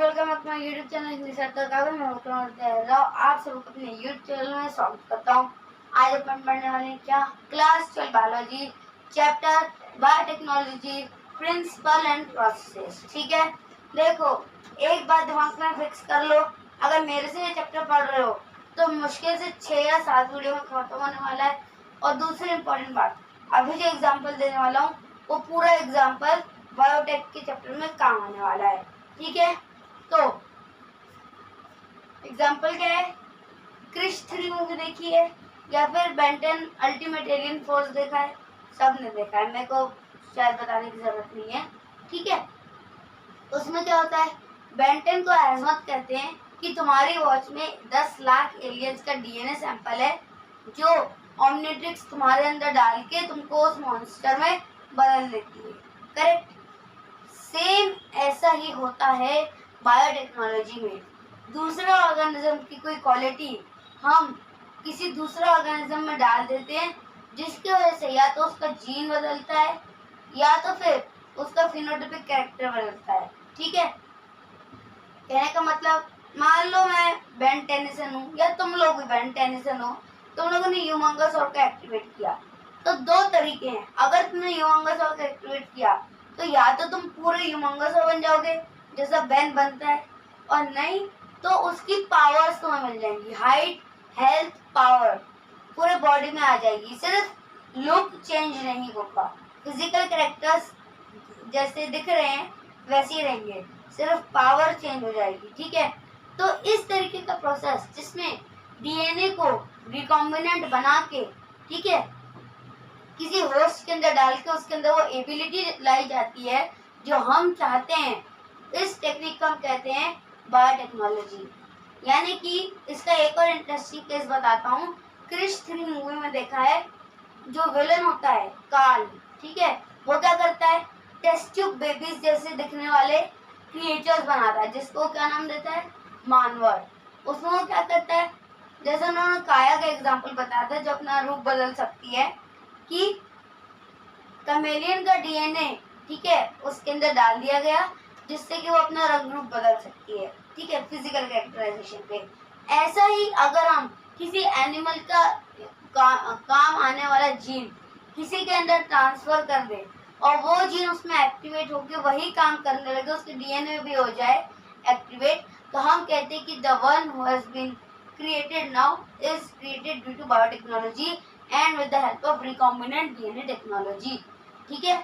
Welcome अपना YouTube channel मैं आप सबको अपने यूट्यूब चैनल में स्वागत करता हूँ। आज अपन पढ़ने वाले हैं क्या class 12 biology chapter biotechnology principle and processes. ठीक है, देखो एक बात दिमाग में फिक्स कर लो, अगर मेरे से ये चैप्टर पढ़ रहे हो तो मुश्किल से 6 या 7 वीडियो में खत्म होने वाला है। और दूसरी इम्पोर्टेंट बात, अभी जो एग्जाम्पल देने वाला हूँ वो पूरा एग्जाम्पल बायोटेक के चैप्टर में काम आने वाला है। ठीक है, तो एग्जाम्पल क्या है, क्रिश 3 मूवी देखी है या फिर बेंटन अल्टीमेट एलियन फोर्स देखा है? सबने देखा है, मेरे को शायद बताने की जरूरत नहीं है। ठीक है, उसमें क्या होता है, बेंटन को अजमत कहते हैं कि तुम्हारी वॉच में 10 लाख एलियंस का डीएनए सैंपल है जो ओमनिट्रिक्स तुम्हारे अंदर डाल के तुमको उस मॉन्स्टर में बदल देती है। करेक्ट, सेम ऐसा ही होता है बायोटेक्नोलॉजी में। दूसरे ऑर्गेनिज्म की कोई क्वालिटी हम किसी दूसरे ऑर्गेनिज्म में डाल देते हैं जिसकी वजह से या तो उसका जीन बदलता है या तो फिर उसका फिनोटाइपिक कैरेक्टर बदलता है। ठीक है, कहने का मतलब, मान लो मैं बेन टेनिसन हूँ या तुम लोग भी बेन टेनिसन हो, तुम लोगों ने ह्यूमंगस ऑर्ब का एक्टिवेट किया तो दो तरीके हैं। अगर तुमने ह्यूमंगस ऑर्ब का एक्टिवेट किया तो या तो तुम पूरे ह्यूमंगस ऑर्ब बन जाओगे जैसा बेन बनता है, और नहीं तो उसकी पावर्स तुम्हें मिल जाएंगी, हाइट हेल्थ पावर पूरे बॉडी में आ जाएगी। सिर्फ लुक चेंज नहीं होगा, फिजिकल कैरेक्टर्स जैसे दिख रहे हैं वैसे ही रहेंगे, सिर्फ पावर चेंज हो जाएगी। ठीक है, तो इस तरीके का प्रोसेस जिसमें डीएनए को रिकॉम्बिनेंट बना के, ठीक है, किसी होस्ट के अंदर डाल के उसके अंदर वो एबिलिटी लाई जाती है जो हम चाहते हैं, इस टेक्निक को हम कहते हैं बायोटेक्नोलॉजी। यानी कि इसका एक और इंटरेस्टिंग केस बताता हूँ। क्रिश 3 मूवी में देखा है, जो विलन होता है कार्ल, ठीक है, वो क्या करता है, टेस्ट ट्यूब बेबीज जैसे दिखने वाले क्रिएचर्स बनाता है जिसको क्या नाम देता है, मानवर। उसमें वो क्या करता है, जैसे उन्होंने काया का एग्जाम्पल बताया था जो अपना रूप बदल सकती है, कि कैमेलियन का डीएनए, ठीक है, उसके अंदर डाल दिया गया जिससे कि वो अपना रंग रूप बदल सकती है। ठीक है, फिजिकल कैरेक्टराइजेशन पे। ऐसा ही अगर हम किसी एनिमल का काम आने वाला जीन किसी के अंदर ट्रांसफर कर दे और वो जीन उसमें एक्टिवेट होकर वही काम करने लगे, उसके डीएनए में भी हो जाए एक्टिवेट, तो हम कहते हैं कि the one who has been created now is created due to biotechnology and with the help of recombinant DNA technology। ठीक है,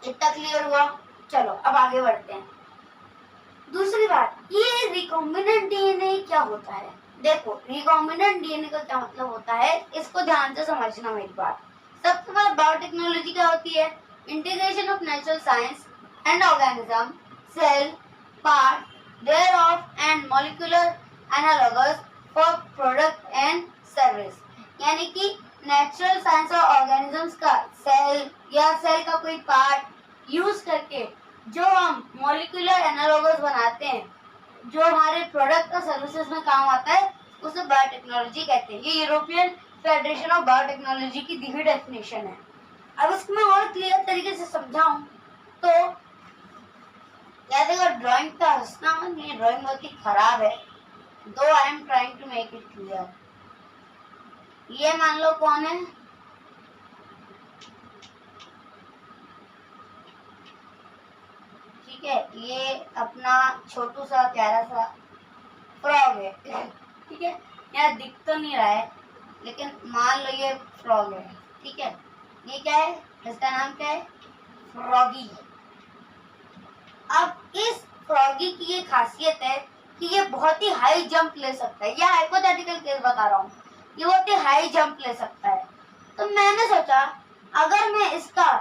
इतना क्लियर हुआ। चलो अब आगे बढ़ते हैं। दूसरी बात, ये रिकॉम्बिनेंट डीएनए क्या होता है? देखो, रिकॉम्बिनेंट डीएनए का क्या मतलब होता है, इसको ध्यान से समझना मेरी बात। सबसे पहले बायोटेक्नोलॉजी क्या होती है, integration of natural science and organism cell part there of and molecular analogous for product and service. यानी कि नेचुरल साइंस और ऑर्गेनिजम्स का सेल या सेल का कोई पार्ट यूज करके जो हम मॉलिक्यूलर एनालॉगस बनाते हैं जो हमारे प्रोडक्ट और सर्विसेज में काम आता है, उसे बायोटेक्नोलॉजी कहते हैं। ये यूरोपियन फेडरेशन ऑफ बायोटेक्नोलॉजी की दी हुई डेफिनेशन है। अब इसको मैं और क्लियर तरीके से समझाऊं तो याद है, ड्राइंग का हंसना मन, ये ड्राइंग बहुत ही खराब है, though I am trying to make it clear. ये मान लो कौन है, ठीक है, ये अपना छोटू सा प्यारा सा फ्रॉग है। ठीक है, यहाँ दिख तो नहीं रहा है लेकिन मान लो ये फ्रॉग है। ठीक है, ये क्या है, इसका नाम क्या है, फ्रॉगी। अब इस फ्रॉगी की ये खासियत है कि ये बहुत ही हाई जंप ले सकता है। यह हाइपोथेटिकल केस बता रहा हूँ, ये बहुत ही हाई जंप ले सकता है। तो मैंने सोचा अगर मैं इसका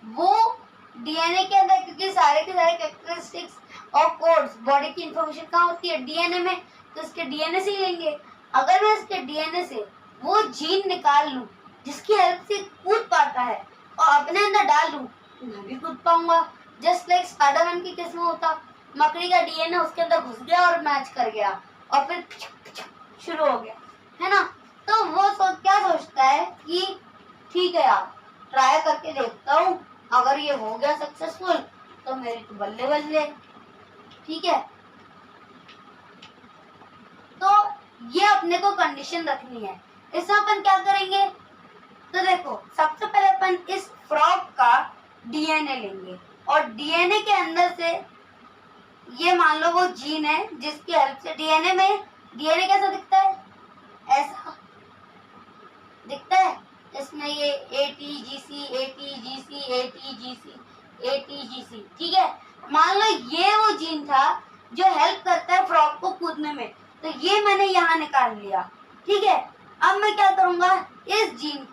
वो डीएनए के अंदर, क्योंकि सारे के सारे कैरेक्टरिस्टिक्स और कोड्स बॉडी की इंफॉर्मेशन कहाँ होती है, डीएनए में, तो इसके डीएनए से ही लेंगे। अगर मैं इसके डीएनए से वो जीन निकाल लूं जिसकी हेल्प से कूद पाता है और अपने अंदर डाल लूं, मैं भी कूद पाऊंगा। जस्ट लाइक स्पाइडरमैन की केस में होता, मकड़ी का डीएनए उसके अंदर घुस गया और मैच कर गया और फिर शुरू हो गया, है ना। तो वो क्या सोचता है कि ठीक है यार, ट्राई करके देखता हूँ, अगर ये हो गया सक्सेसफुल तो मेरी तो बल्ले बल्ले। ठीक है, तो ये अपने को कंडीशन रखनी है। इसमें अपन क्या करेंगे, तो देखो सबसे पहले अपन इस फ्रॉग का डीएनए लेंगे और डीएनए के अंदर से ये मान लो वो जीन है जिसकी हेल्प से डीएनए कैसा दिखता है, ऐसा दिखता है। इसमें ये ATGC ATGC ATGC ATGC, ठीक है। मान लो ये वो जीन था जो हेल्प करता है फ्रॉग को कूदने में, तो ये मैंने यहाँ निकाल लिया, ठीक है। अब मैं क्या करूंगा, इस जीन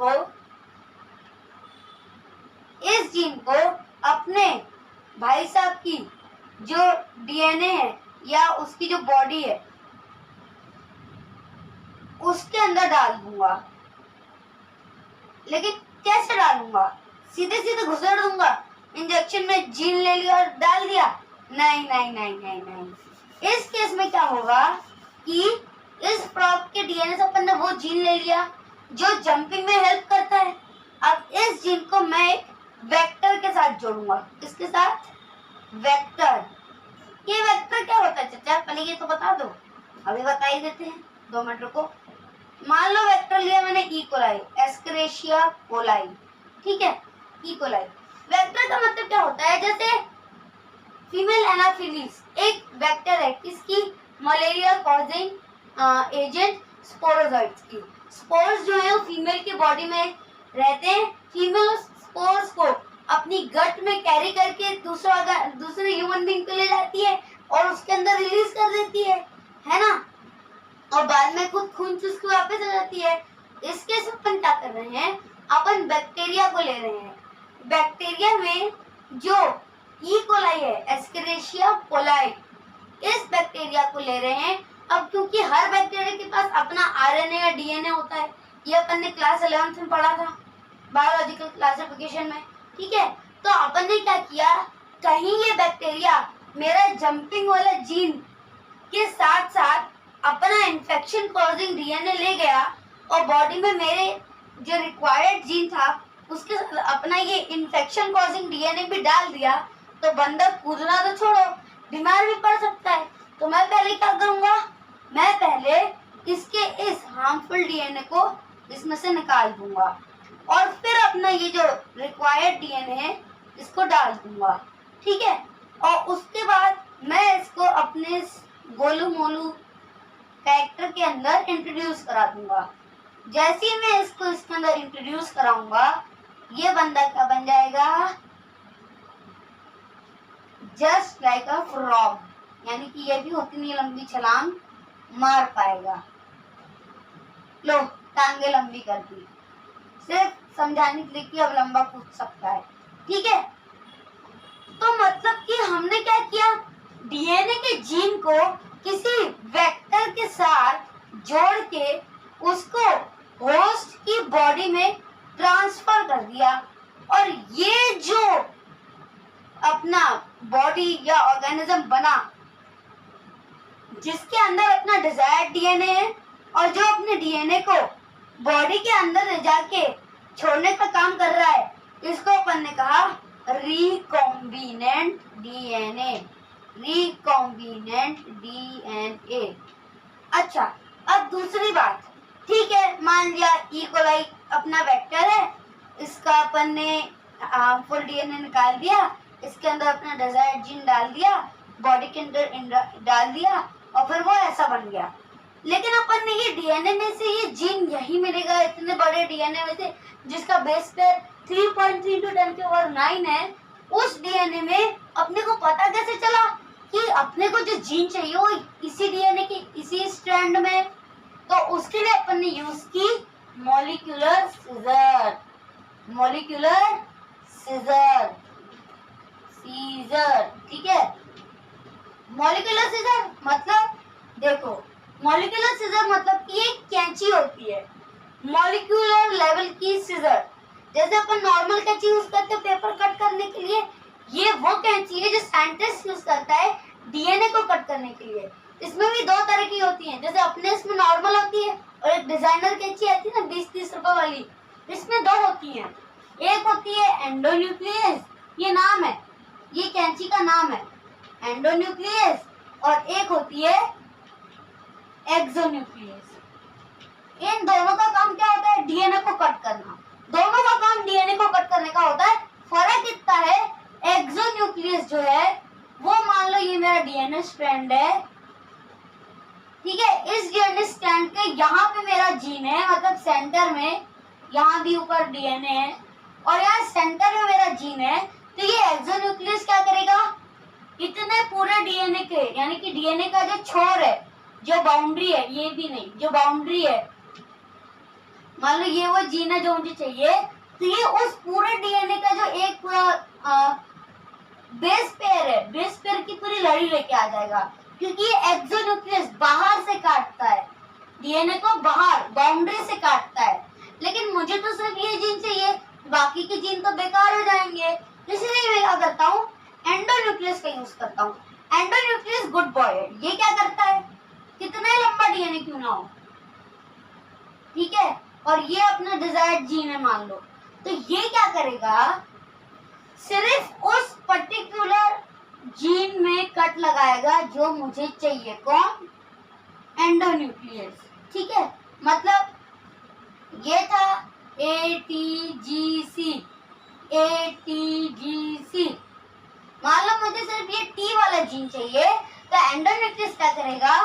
को अपने भाई साहब की जो डीएनए है या उसकी जो बॉडी है उसके अंदर डाल दूंगा। लेकिन कैसे डालूंगा, सीधे सीधे घुसेड़ दूंगा, इंजेक्शन में जीन ले लिया और डाल दिया, नहीं नहीं नहीं नहीं नहीं। इस केस में क्या होगा कि इस फ्रॉग के डीएनए से अपन ने वो जीन ले लिया जो जंपिंग में हेल्प करता है। अब इस जीन को मैं एक वेक्टर के साथ जोड़ूंगा। किसके साथ, वेक्टर। ये वेक्टर क्या होता है चाचा, पहले ये तो बता दो, अभी बता ही देते हैं, 2 मिनट रुको। मान लो वेक्टर लिया मैंने ई कोलाई, एस्केरिशिया कोलाई, ठीक है, ई कोलाई। वेक्टर का मतलब क्या होता है, जैसे फीमेल एनाफिलीज एक वेक्टर है किसकी, मलेरिया कॉजिंग एजेंट स्पोरोजोइट्स की। स्पोर्स जो है वो फीमेल की बॉडी में रहते हैं, फीमेल उस स्पोर्स को अपनी गट में कैरी करके दूसरे ह्यूमन बीइंग को ले जाती है और उसके अंदर रिलीज कर देती है ना, और बाद में खुद खून चूस के वापस आ जाती है। इसके से अपन क्या कर रहे हैं, अपन बैक्टीरिया को ले रहे हैं। बैक्टीरिया में जो ई कोलाई है, एस्केरिशिया कोलाई, इस बैक्टीरिया को ले रहे हैं। अब क्योंकि हर बैक्टीरिया के पास अपना आरएनए या डीएनए होता है, ये अपन ने क्लास 11th में पढ़ा था बायोलॉजिकल क्लासिफिकेशन में, ठीक है। तो अपन ने क्या किया, कहीं ये बैक्टीरिया मेरा जंपिंग वाला जीन के साथ साथ अपना इन्फेक्शन कॉजिंग डीएनए ले गया और बॉडी में मेरे जो रिक्वायर्ड जीन था उसके अपना ये इन्फेक्शन कॉजिंग डीएनए भी डाल दिया, तो बंदा कूदना तो छोड़ो बीमार भी पड़ सकता है। तो मैं पहले क्या करूंगा, मैं पहले इसके इस हार्मफुल डीएनए को इसमें से निकाल दूंगा और फिर अपना ये जो रिक्वायर्ड डीएनए है इसको डाल दूंगा, ठीक है। और उसके बाद मैं इसको अपने गोलू मोलू कैरेक्टर के अंदर इंट्रोड्यूस करा दूंगा। जैसे ही मैं इसको इसके अंदर इंट्रोड्यूस कराऊंगा, ये बंदा क्या बन जाएगा, जस्ट लाइक अ फ्रॉग, यानी कि ये भी उतनी लंबी छलांग मार पाएगा। लो टांगे लंबी कर दी, सिर्फ समझाने के लिए कि अब लंबा कूद सकता है, ठीक है। तो मतलब कि हमने क्या किया, डीएनए के जीन को किसी वेक्टर के साथ जोड़ के उसको होस्ट की बॉडी में ट्रांसफर कर दिया, और ये जो अपना बॉडी या ऑर्गेनिज्म बना जिसके अंदर अपना डिजायर्ड डीएनए है और जो अपने डीएनए को बॉडी के अंदर ले जाके छोड़ने का काम कर रहा है, इसको अपन ने कहा रिकॉम्बिनेंट डीएनए, रिकॉम्बिनेंट डीएनए। अच्छा, अब दूसरी बात, ठीक है, मान लिया ई कोलाई अपना वेक्टर है, इसका अपन ने फुल डीएनए निकाल दिया, इसके अंदर अपना डिजायर्ड जीन डाल दिया, बॉडी के अंदर डाल दिया और फिर वो ऐसा बन गया। लेकिन अपन ने ये डीएनए में से ये जीन यही मिलेगा, इतने बड़े डीएनए में से जिसका बेस पेयर 3.3 × 10⁹ है, उस डीएनए में अपने को पता कैसे चला कि अपने को जो जीन चाहिए वो इसी डीएनए के इसी स्ट्रैंड में। तो उसके लिए अपन ने यूज की molecular scissor, molecular scissor, scissor, ठीक है। मॉलिक्यूलर सीजर मतलब देखो, मॉलिक्यूलर सीजर मतलब कि एक कैंची होती है, मॉलिक्यूलर लेवल की सीजर। जैसे अपन नॉर्मल कैंची यूज करते हैं पेपर कट करने के लिए, ये वो कैंची है जो साइंटिस्ट यूज करता है डीएनए को कट करने के लिए। इसमें भी 2 तरह की होती हैं, जैसे अपने इसमें नॉर्मल होती है और एक डिजाइनर कैंची आती है ना 20-30 रुपए वाली, इसमें 2 होती हैं। एक होती है एंडोन्यूक्लियस, ये नाम है, ये कैंची का नाम है, एंडोन्यूक्लियस, और एक होती है एक्सोन्यूक्लियस। इन दोनों का काम क्या होता है? डीएनए को कट करना। दोनों का काम डीएनए को कट करने का होता है। फर्क इतना है, एक्सोन्यूक्लियस जो है वो, मान लो ये मेरा डीएनए स्ट्रैंड है, ठीक है, इस डीएनए स्ट्रैंड के यहाँ पे मेरा जीन है, मतलब सेंटर में, यहाँ भी ऊपर डीएनए है और यहाँ सेंटर में मेरा जीन है। तो ये एक्सोन्यूक्लियस क्या करेगा? इतने पूरे डीएनए के, यानी कि डीएनए का जो छोर है, जो बाउंड्री है, ये भी नहीं, जो बाउंड्री है, मान लो ये वो जीन है जो मुझे चाहिए, तो ये उस पूरे डीएनए का जो एक पूरा बेस पेयर है, बेस पेयर की पूरी लड़ी लेके आ जाएगा, क्योंकि ये एक्सोन्यूक्लियस बाहर से काटता है, डीएनए को बाहर बाउंड्री से काटता है। लेकिन मुझे तो सिर्फ ये जीन चाहिए, बाकी के जीन तो बेकार हो जाएंगे, इसलिए मैं क्या करता हूँ? एंडोन्यूक्लियस का यूज करता हूँ। एंडोन्यूक्लियस गुड बॉय है। ये क्या करता है? कितना लंबा डीएनए क्यों ना हो, ठीक है, और ये अपना डिजायर्ड जीन है मान लो, तो ये क्या करेगा? सिर्फ उस पर्टिकुलर जीन में कट लगाएगा जो मुझे चाहिए। कौन? एंडोन्यूक्लियस, ठीक है। मतलब ये था ATGC, ATGC, मान लो मुझे सिर्फ ये T वाला जीन चाहिए, तो एंडोन्यूक्लियस क्या करेगा?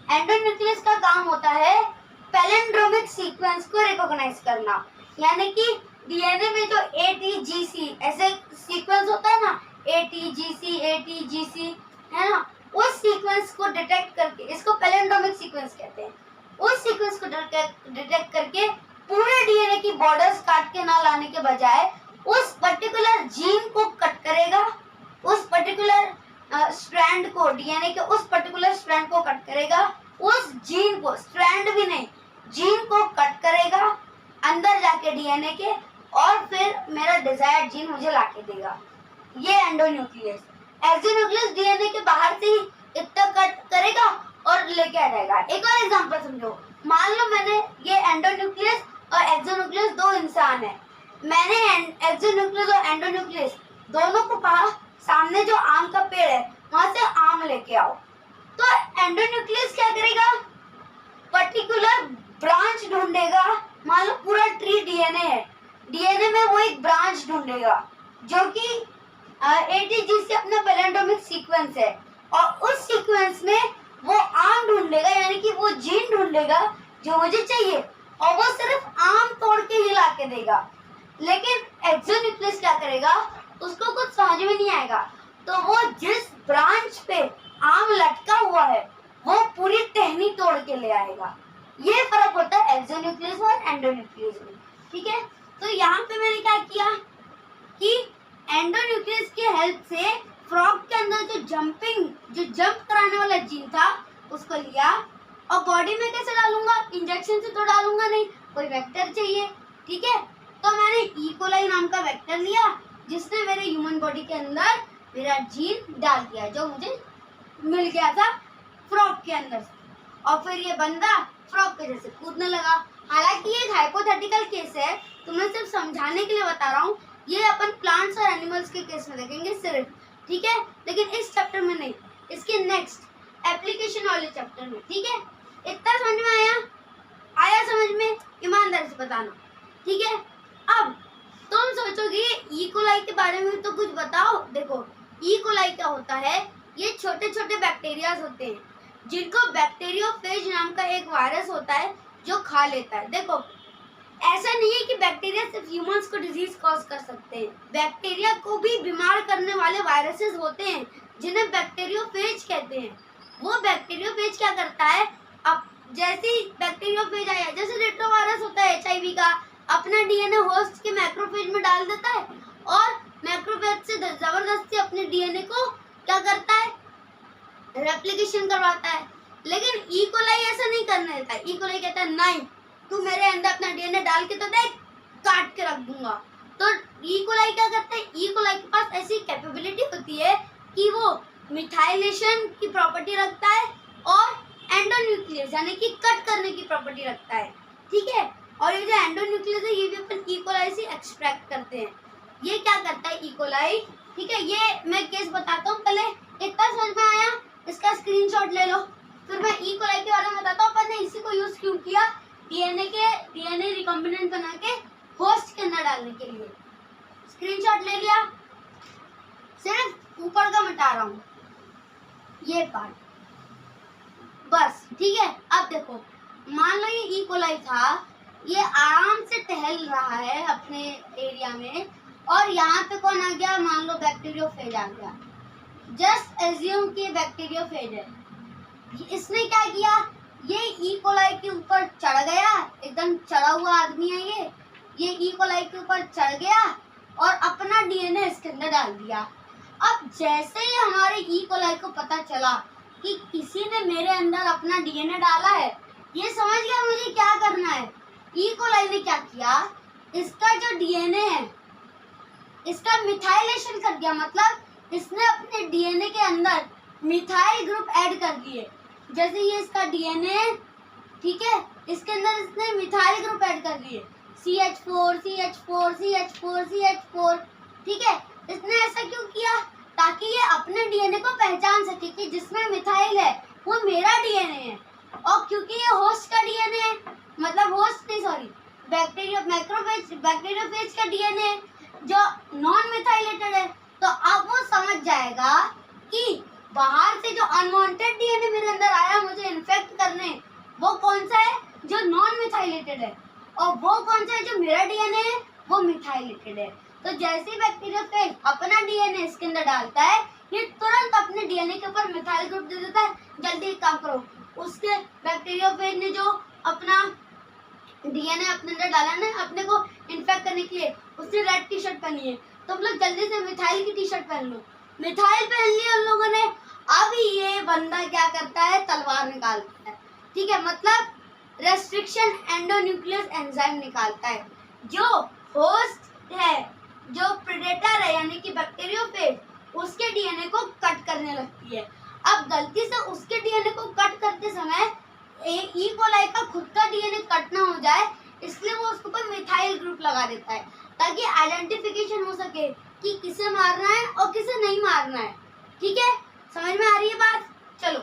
एंडोन्यूक्लियस का काम होता है पैलिंड्रोमिक सीक्वेंस को रिकॉग्नाइज करना, यानी कि डीएनए में जो ATGC ऐसे सीक्वेंस होता है ना, ATGC है ना, उस सीक्वेंस को डिटेक्ट करके, इसको पैलिंड्रोमिक सीक्वेंस कहते हैं, उस सीक्वेंस को डिटेक्ट करके पूरे डीएनए की बॉर्डर्स काट के ना लाने के बजाय उस पर्टिकुलर जीन को कट करेगा, उस पर्टिकुलर स्ट्रैंड को, डीएनए के उस पर्टिकुलर स्ट्रैंड को कट करेगा, उस जीन को, स्ट्रैंड भी नहीं, जीन को कट करेगा अंदर जाके डीएनए के, और फिर मेरा डिजायर्ड जीन मुझे लाके देगा। ये एंडोन्यूक्लियस। एक्सोन्यूक्लियस डीएनए के बाहर से ही इतना कट करेगा और लेके आ जाएगा। एक और एग्जांपल समझो, मान लो मैंने ये एंडोन्यूक्लियस और एक्सोन्यूक्लियस दो इंसान है, मैंने एक्सोन्यूक्लियस और एंडोन्यूक्लियस दोनों को कहा सामने जो आम का पेड़ है वहां से आम लेके आओ, तो एंडोन्यूक्लियस क्या करेगा? पर्टिकुलर ब्रांच ढूंढेगा। मान लो पूरा ट्री डीएनए है, डीएनए में वो एक ब्रांच ढूंढेगा जो कि ATGC अपना पैलिंड्रोमिक सीक्वेंस है, और उस सीक्वेंस में वो आम ढूंढेगा, यानी कि वो जीन ढूंढेगा जो मुझे चाहिए, और वो सिर्फ आम तोड़ के ही ला के देगा। लेकिन एक्सोन्यूक्लियस क्या करेगा? उसको कुछ समझ में नहीं आएगा, तो वो जिस ब्रांच पे आम लटका हुआ है वो पूरी टहनी तोड़ के ले आएगा। ये फर्क होता है एक्सोन्यूक्लियस और एंडोन्यूक्लियस में, ठीक है। तो यहाँ पे मैंने क्या किया कि एंडोन्यूक्लियस की हेल्प से फ्रॉग के अंदर जो जंप कराने वाला जीन था उसको लिया, और बॉडी में कैसे डालूंगा? इंजेक्शन से तो डालूंगा नहीं, कोई वेक्टर चाहिए, ठीक है। तो मैंने इकोलाई नाम का वेक्टर लिया जिसने मेरे ह्यूमन बॉडी के अंदर मेरा जीन डाल दिया जो मुझे मिल गया था फ्रॉग के अंदर से, और फिर ये बंदा फ्रॉग के जैसे कूदने लगा। हालांकि ये एक हाइपोथेटिकल केस है, तो मैं सिर्फ समझाने के लिए बता रहा हूँ, ये अपन प्लांट्स और एनिमल्स के केस में देखेंगे सिर्फ, ठीक है, लेकिन इस चैप्टर में नहीं, इसके नेक्स्ट एप्लीकेशन वाले चैप्टर में, ठीक है। इतना समझ में आया समझ में? ईमानदारी से बताना, ठीक है। अब तुम सोचोगे इकोलाई के बारे में तो कुछ बताओ। देखो इकोलाई क्या होता है? ये छोटे छोटे बैक्टीरियाज होते हैं जिनको बैक्टीरियोफेज नाम का एक वायरस होता है जो खा लेता है। देखो ऐसा नहीं है कि बैक्टीरिया सिर्फ ह्यूमंस को डिजीज कॉज कर सकते हैं, बैक्टीरिया को भी बीमार करने वाले वायरसेस होते हैं जिन्हें बैक्टीरियोफेज कहते हैं। वो बैक्टीरियोफेज क्या करता है? अब जैसे ही बैक्टीरियोफेज आया, जैसे रेट्रोवायरस होता है HIV का, अपना डीएनए होस्ट के मैक्रोफेज में डाल देता है और मैक्रोफेज से जबरदस्ती अपने डीएनए को क्या करता है? रेप्लिकेशन करवाता है। लेकिन इकोलाई ऐसा नहीं करने देता। इकोलाई कहता है नहीं, तू मेरे अंदर अपना डीएनए डाल के तो देख, काट के रख दूंगा। तो इकोलाई क्या करता है? इकोलाई के पास ऐसी कैपेबिलिटी होती है कि वो मिथाइलेशन की प्रॉपर्टी रखता है और एंडोन्यूक्लियस यानी कि कट करने की प्रॉपर्टी रखता है, ठीक है। और ये जो एंडोन्यूक्लियस है ये भी अपन इकोलाई से एक्सट्रैक्ट करते हैं। ये क्या करता है इकोलाई? ठीक है, ये मैं केस बताता हूँ पहले। इतना समझ में आया? इसका स्क्रीनशॉट ले लो। फिर मैं ई कोलाई के बारे में बताता हूँ अपन ने इसी को यूज क्यों किया डीएनए रिकॉम्बिनेंट बना के होस्ट के अंदर डालने के लिए। स्क्रीनशॉट ले लिया, सिर्फ ऊपर का मिटा रहा हूँ ये पार्ट बस, ठीक है। अब देखो, मान लो ये ई कोलाई था, ये आराम से टहल रहा है अपने एरिया में और यहाँ पे कौन आ गया? मान लो बैक्टीरियोफेज आ गया। जस्ट एज्यूम कि बैक्टीरियोफेज है। इसने क्या किया? ये ई कोलाई के ऊपर चढ़ गया, एकदम चढ़ा हुआ आदमी है ये ई कोलाई के ऊपर चढ़ गया और अपना डीएनए इसके अंदर डाल दिया। अब जैसे ही हमारे ई कोलाई को पता चला कि किसी ने मेरे अंदर अपना डीएनए डाला है, ये समझ गया मुझे क्या करना है। ई कोलाई ने क्या किया? इसका जो डीएनए है इसका मिथाइलेशन कर दिया, मतलब इसने अपने डीएनए के अंदर मिथाइल ग्रुप ऐड कर दिए। जैसे ये इसका डीएनए, ठीक है, इसके अंदर इसने मिथाइल ग्रुप ऐड कर दिए, CH4 CH4 CH4 CH4, ठीक है। इसने ऐसा क्यों किया? ताकि ये अपने डीएनए को पहचान सके कि जिसमें मिथाइल है वो मेरा डीएनए है। और क्योंकि ये होस्ट का डीएनए है, मतलब होस्ट नहीं सॉरी बैक्टीरियोफेज का डीएनए जो नॉन मिथाइलेटेड है, तो अब वो समझ जाएगा कि बाहर से जो अनवांटेड डीएनए मेरे अंदर आया मुझे इन्फेक्ट करने, वो कौन सा है? जो नॉन मिथाइलेटेड है। और वो कौन सा है? जो मेरा डीएनए है वो मिथाइलेटेड है। तो जैसे ही बैक्टीरियोफेज अपना डीएनए इसके अंदर डालता है, ये तुरंत अपने डीएनए के ऊपर मिथाइल ग्रुप दे देता है, जल्दी काम करो। उसके बैक्टीरियोफेज ने जो अपना डीएनए अपने अंदर डाला ना अपने को इन्फेक्ट करने के लिए, उसने रेड टी शर्ट पहनी है, तो हम लोग जल्दी से मिथाइल की टी शर्ट पहन लो। मिथाइल पहन लिया हम लोगों ने। अब ये बंदा क्या करता है? तलवार निकालता है, ठीक है, मतलब रेस्ट्रिक्शन एंडोन्यूक्लियस एंजाइम निकालता है। जो होस्ट है, जो प्रेडेटर है यानी कि बैक्टीरियोफेज, उसके डीएनए को कट करने लगती है। अब गलती से उसके डीएनए को कट करते समय ई कोलाई का खुद का डीएनए कट ना हो जाए, इसलिए वो उसके ऊपर मिथाइल ग्रुप लगा देता है ताकि आइडेंटिफिकेशन हो सके कि किसे मारना है और किसे नहीं मारना है, ठीक है। समझ में आ रही है बात? चलो,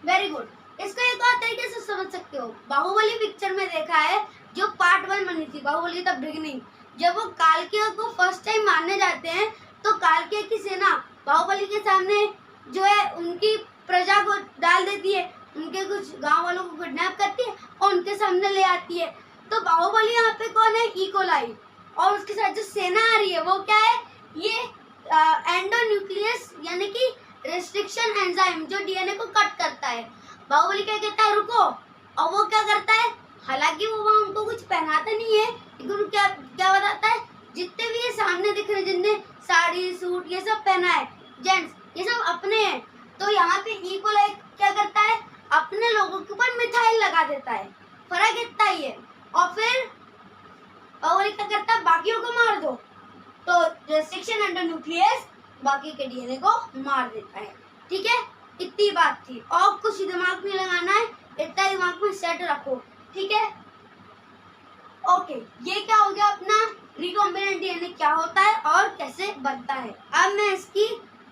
वेरी गुड। इसको एक और तरीके से समझ सकते हो, बाहुबली पिक्चर में देखा है, जो पार्ट 1 बनी थी बाहुबली द बिगिनिंग, जब वो कालकेय को फर्स्ट टाइम मारने जाते हैं, तो कालकेय की सेना बाहुबली के सामने जो है उनकी प्रजा को डाल देती है, उनके कुछ गांव वालों को किडनैप करती है और उनके सामने ले आती है। तो बाहुबली यहाँ पे कौन है? E coli. और उसके साथ जो सेना आ रही है वो क्या है? ये एंडोन्यूक्लियस यानी कि रेस्ट्रिक्शन एंजाइम जो डीएनए को कट करता है। बाहुबली क्या कहता है? रुको। और वो क्या करता है? हालांकि वो वहाँ उनको कुछ पहनाता नहीं है, लेकिन क्या क्या बताता है? जितने भी ये सामने दिख रहे, जिनने साड़ी सूट ये सब पहना है जेंट्स, ये सब अपने हैं। तो यहाँ पे ई कोलाई क्या करता है? अपने लोगों के ऊपर मिथाइल लगा देता है, फर्क इतना ही है। और फिर बाहुबली क्या करता है? बाकियों को मार दो। तो रेस्ट्रिक्शन एंडोन्यूक्लियस बाकी के डीएनए को मार देता है, ठीक है। इतनी बात थी, और कुछ दिमाग में लगाना है, इतना दिमाग में सेट रखो, ठीक है। ओके, ये क्या हो गया अपना रिकॉम्बिनेंट डीएनए क्या होता है और कैसे बनता है। अब मैं इसकी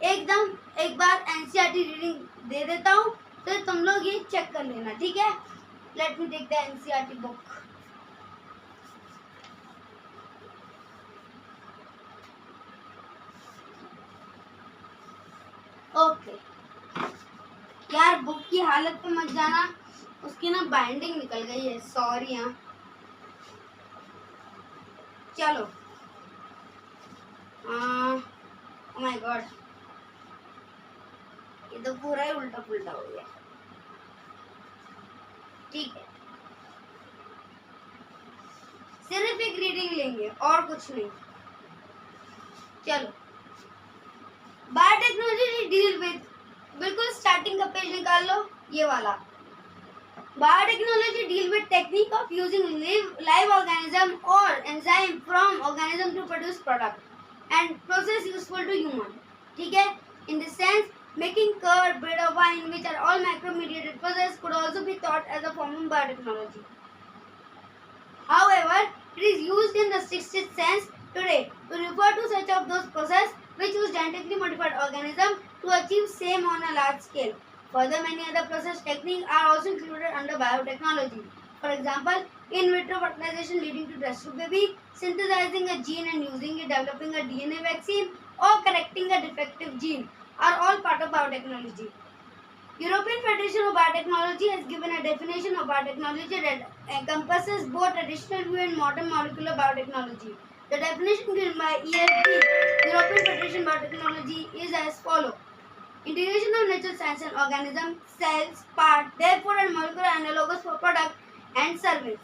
एकदम एक बार एनसीईआरटी रीडिंग दे देता हूँ, फिर तुम लोग ये चेक कर लेना, ठीक है। Let me take the NCERT book. Okay यार, बुक की हालत पे मत जाना, उसकी ना बाइंडिंग निकल गई है, सॉरी। यहाँ चलो, ओह माय गॉड, ये तो पूरा ही उल्टा पुल्टा हो गया, ठीक है। सिर्फ एक रीडिंग लेंगे और कुछ नहीं। चलो, बायोटेक्नोलॉजी डील विद, बिल्कुल स्टार्टिंग का पेज निकाल लो, ये वाला। Biotechnology deal with technique of using live organism or enzyme from organism to produce product and process useful to human. ठीक है? In this sense, making curd, bread or wine, which are all micro-mediated process, could also be thought as a form of biotechnology. However, it is used in the strictest sense today to refer to such of those processes which use genetically modified organisms to achieve same on a large scale. Further, many other process techniques are also included under biotechnology. For example, in vitro fertilization leading to test tube baby, synthesizing a gene and using it, developing a DNA vaccine, or correcting a defective gene are all part of biotechnology. European Federation of Biotechnology has given a definition of biotechnology that encompasses both traditional view and modern molecular biotechnology. The definition given by EFB, European Federation of Biotechnology, is as follows. Integration of natural science and organism, cells, part, therefore and molecular analogues for product and service.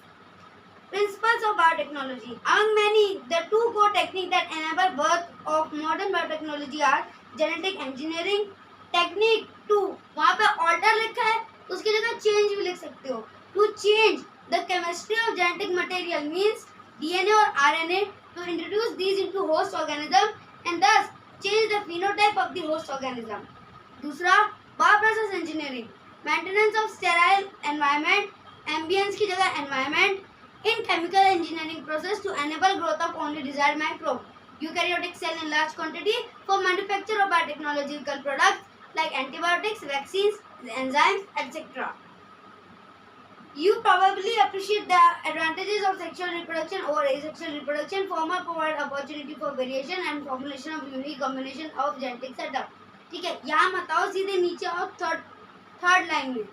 Principles of biotechnology. Among many, the two core techniques that enable birth of modern biotechnology are genetic engineering. Technique 2 वहाँ पे alter लिखा है उसकी जगह change भी लिख सकते हो. To change the chemistry of genetic material means DNA और RNA to introduce these into host organism and thus change the phenotype of the host organism. दूसरा bioprocess engineering maintenance of sterile environment ambience की जगह environment in chemical engineering process to enable growth of only desired microbe eukaryotic cell in large quantity for manufacture of biotechnological products like antibiotics, vaccines, enzymes, etc. You probably appreciate the advantages of sexual reproduction over asexual reproduction. Former provide opportunity for variation and formulation of unique combination of genetic setup. ठीक है, यहाँ मत आओ, सीधे नीचे आओ third line में,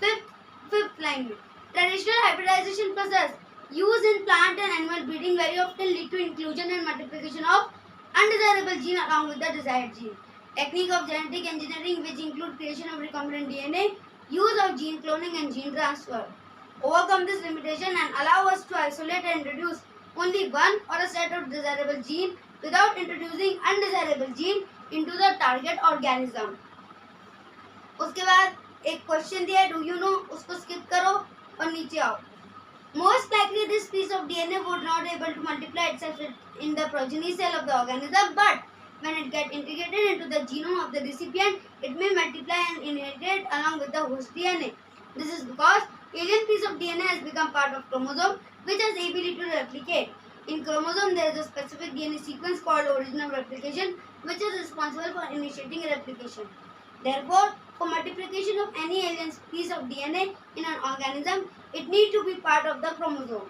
fifth line में. Traditional hybridization process used in plant and animal breeding very often lead to inclusion and multiplication of undesirable gene along with the desired gene. Technique of genetic engineering which include creation of recombinant DNA, use of gene cloning and gene transfer. Overcome this limitation and allow us to isolate and introduce only one or a set of desirable gene without introducing undesirable gene into the target organism. उसके बाद एक question दिया है, do you know, उसको skip करो और नीचे आओ. Most likely this piece of DNA would not able to multiply itself in the progeny cell of the organism, but when it gets integrated into the genome of the recipient, it may multiply and inherit along with the host DNA. This is because alien piece of DNA has become part of chromosome, which has the ability to replicate. In chromosome, there is a specific DNA sequence called origin of replication, which is responsible for initiating replication. Therefore, for multiplication of any alien piece of DNA in an organism, it needs to be part of the chromosome,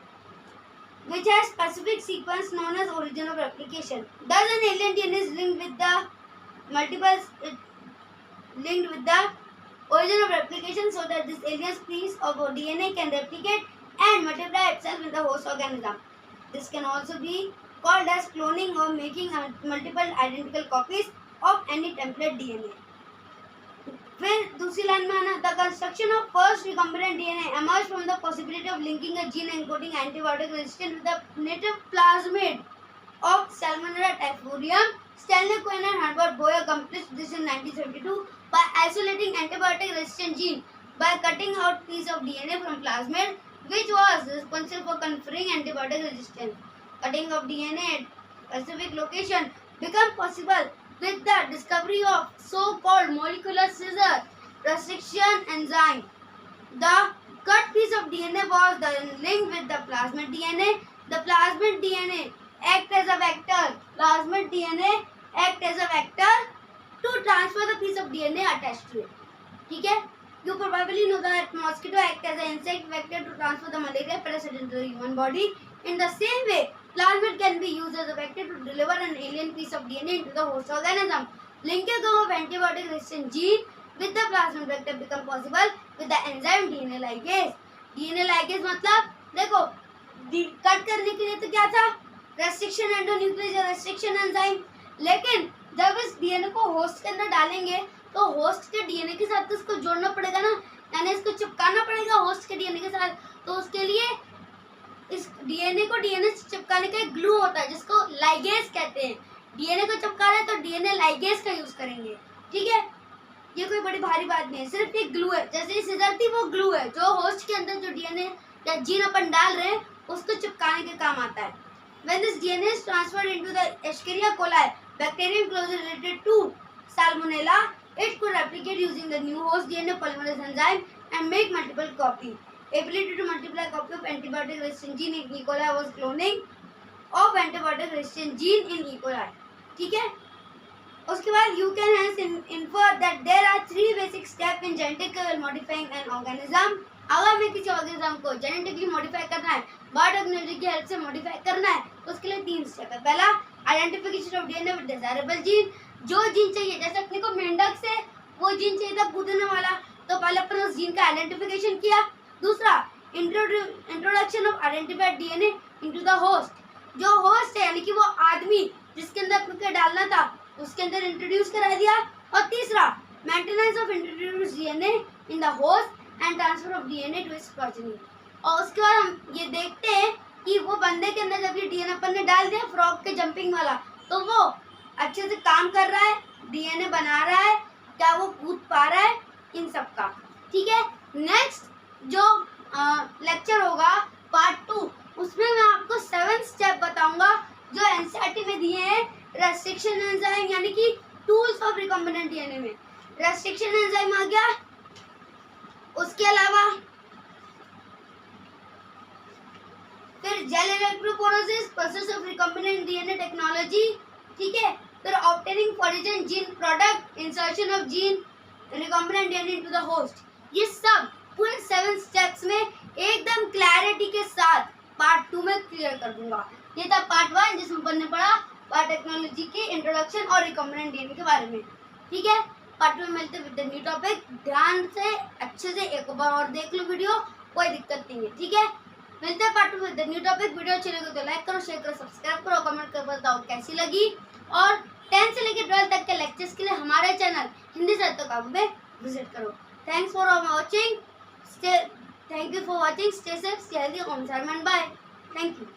which has specific sequence known as origin of replication. Thus, an alien DNA is linked with the origin of replication so that this alien piece of DNA can replicate and multiply itself in the host organism. This can also be called as cloning or making multiple identical copies of any template DNA. फिर दूसरी line में आना, the construction of first recombinant DNA emerged from the possibility of linking a gene encoding antibiotic resistance with the native plasmid of Salmonella typhimurium. Stanley Cohen and Herbert Boyer accomplished this in 1972 by isolating antibiotic resistant gene by cutting out piece of DNA from plasmid, which was responsible for conferring antibiotic resistance. Cutting of DNA at specific location became possible with the discovery of so-called molecular scissor restriction enzyme. The cut piece of DNA was then linked with the plasmid DNA. The plasmid DNA act as a vector. Plasmid DNA act as a vector to transfer the piece of DNA attached to it. ठीक है? You probably know that mosquito act as an insect vector to transfer the malaria parasite into the human body. In the same way, plasmid can be used as a vector to deliver an alien piece of DNA into the host organism. Linking of antibiotic resistant gene with the plasmid vector become possible with the enzyme DNA ligase. DNA ligase मतलब देखो cut करने के लिए तो क्या था, restriction endonuclease restriction enzyme. लेकिन जब इस डीएनए को होस्ट के अंदर डालेंगे तो होस्ट के डीएनए के साथ तो इसको जोड़ना पड़ेगा ना, यानी इसको चिपकाना पड़ेगा होस्ट के डीएनए के साथ. तो उसके लिए इस डीएनए को डीएनए से चिपकाने का एक ग्लू होता है जिसको लाइगेज कहते हैं. डीएनए को चिपका रहे हैं तो डीएनए लाइगेज का यूज करेंगे. ठीक है, ये कोई बड़ी भारी बात नहीं है, सिर्फ एक ग्लू है. जैसे सिजर थी वो ग्लू है जो होस्ट के अंदर जो डीएनए या जीन अपन डाल रहे हैं उसको चिपकाने के काम आता है. When this DNA is transferred into the Escherichia coli bacterium closely related to Salmonella, it could replicate using the new host DNA polymerase enzyme and make multiple copies. Ability to multiply copy of antibiotic resistant gene in E. coli was cloning of antibiotic resistant gene in E. coli. ठीक है, उसके बाद you can hence infer that there are 3 basic steps in genetically modifying an organism. अगर हमें किसी organism को genetically modify करना है, बायोटेक्नोलॉजी की हेल्प से मॉडिफाई करना है, तो उसके लिए 3 स्टेप है. पहला, identification of DNA with desirable gene. जो जीन चाहिए, जैसे अपने को मेंढक से वो जीन चाहिए था कूदने वाला, तो पहले अपन उस जीन का आइडेंटिफिकेशन किया. दूसरा, introduction of identified DNA into the host. जो होस्ट है यानी कि वो आदमी जिसके अंदर अपन को डालना था, उसके अंदर इंट्रोड्यूस करा दिया. और तीसरा, maintenance of introduce DNA in the host and transfer of DNA to its progeny. और उसके बाद हम ये देखते हैं कि वो बंदे के अंदर जब ये डीएनए अपन ने डाल दिया फ्रॉग के जंपिंग वाला, तो वो अच्छे से काम कर रहा है, डीएनए बना रहा है, क्या वो कूद पा रहा है, इन सब का. ठीक है. नेक्स्ट जो लेक्चर होगा पार्ट 2, उसमें मैं आपको 7 स्टेप बताऊंगा जो एनसीईआरटी में दिए हैं रेस्ट्रिक्शन एंजाइम यानी कि टूल्स ऑफ रिकॉम्बिनेंट डीएनए में. रेस्ट्रिक्शन एंजाइम आ गया. उसके अलावा फिर gel electrophoresis, process of recombinant DNA technology. ठीक है. फिर obtaining फॉरेजन gene product, insertion of gene recombinant DNA into the host. ये सब पूरे 7 स्टेप्स में एकदम क्लैरिटी के साथ पार्ट 2 में क्लियर कर दूंगा. ये था पार्ट 1 जिसमें अपन ने पढ़ा बायोटेक्नोलॉजी के इंट्रोडक्शन और रिकॉम्बिनेंट डीएनए के बारे में. ठीक है. पार्ट 2 में मिलते हैं विद द न्यू टॉपिक. ध्यान से अच्छे से एक बार और देख लो वीडियो, कोई दिक्कत नहीं है. ठीक है. मिलते हैं पार्ट 2 में द न्यू टॉपिक. वीडियो अच्छी लगे तो लाइक करो, शेयर करो, सब्सक्राइब करो, कमेंट कर बताओ कैसी लगी. और 10 से लेकर 12 तक के लेक्चर्स के लिए हमारे चैनल हिंदी साहित्य काव्य में विजिट करो. Thanks for watching. Thank you for watching. Stay safe, stay healthy, on time and bye. Thank you.